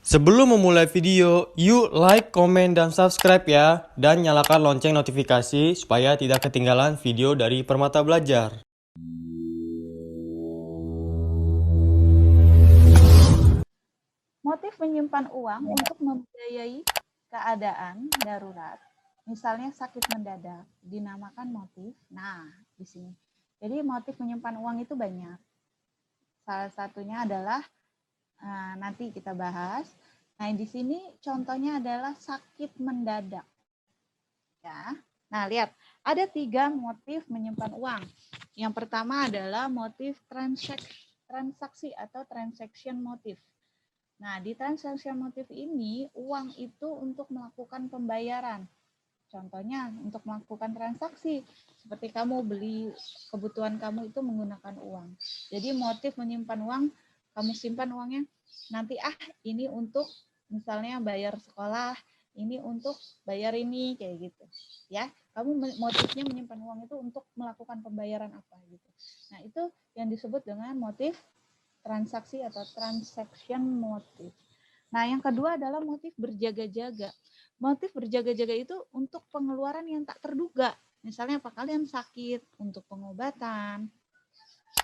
Sebelum memulai video, yuk like, komen, dan subscribe ya. Dan nyalakan lonceng notifikasi supaya tidak ketinggalan video dari Permata Belajar. Motif menyimpan uang untuk membiayai keadaan darurat, misalnya sakit mendadak, dinamakan motif. Nah, di sini. Jadi motif menyimpan uang itu banyak. Salah satunya adalah nanti kita bahas. Nah, di sini contohnya adalah sakit mendadak. Ya. Nah, lihat, ada 3 motif menyimpan uang. Yang pertama adalah motif transaksi atau transaction motif. Nah, di transaction motif ini, uang itu untuk melakukan pembayaran. Contohnya, untuk melakukan transaksi. Seperti kamu beli kebutuhan kamu itu menggunakan uang. Jadi, motif menyimpan uang, kamu simpan uangnya, nanti ini untuk misalnya bayar sekolah, ini untuk bayar ini, kayak gitu. Ya, kamu motifnya menyimpan uang itu untuk melakukan pembayaran apa gitu. Nah, itu yang disebut dengan motif transaksi atau transaction motif. Nah, yang kedua adalah motif berjaga-jaga. Motif berjaga-jaga itu untuk pengeluaran yang tak terduga. Misalnya apa, kalian sakit untuk pengobatan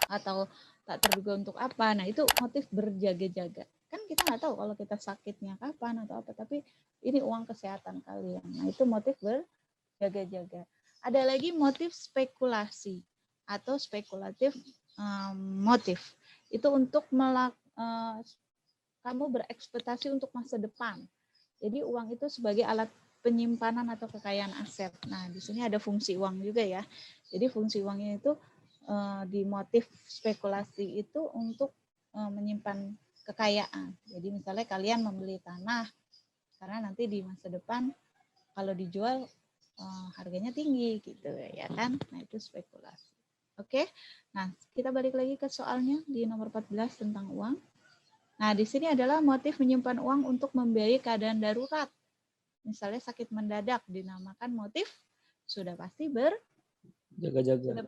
atau tak terduga untuk apa. Nah, itu motif berjaga-jaga. Kan kita nggak tahu kalau kita sakitnya kapan atau apa, tapi ini uang kesehatan kalian. Nah, itu motif berjaga-jaga. Ada lagi motif spekulasi atau spekulatif motif. Itu untuk kamu berekspektasi untuk masa depan. Jadi uang itu sebagai alat penyimpanan atau kekayaan aset. Nah, di sini ada fungsi uang juga ya. Jadi fungsi uangnya itu di motif spekulasi itu untuk menyimpan kekayaan. Jadi misalnya kalian membeli tanah karena nanti di masa depan kalau dijual harganya tinggi gitu ya kan. Nah, itu spekulasi. Oke. Nah, kita balik lagi ke soalnya di nomor 14 tentang uang. Nah, di sini adalah motif menyimpan uang untuk membiayai keadaan darurat. Misalnya sakit mendadak, dinamakan motif sudah pasti Jaga-jaga.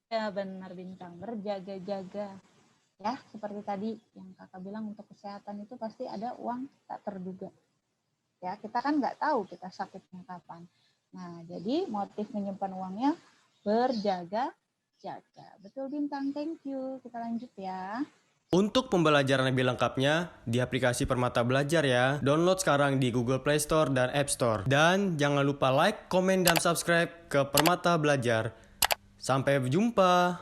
ya benar bintang, berjaga-jaga. Ya, seperti tadi yang kakak bilang untuk kesehatan itu pasti ada uang tak terduga. Ya, kita kan nggak tahu kita sakitnya kapan. Nah, jadi motif menyimpan uangnya berjaga-jaga. Betul bintang, thank you. Kita lanjut ya. Untuk pembelajaran lebih lengkapnya, di aplikasi Permata Belajar ya. Download sekarang di Google Play Store dan App Store. Dan jangan lupa like, komen, dan subscribe ke Permata Belajar. Sampai jumpa.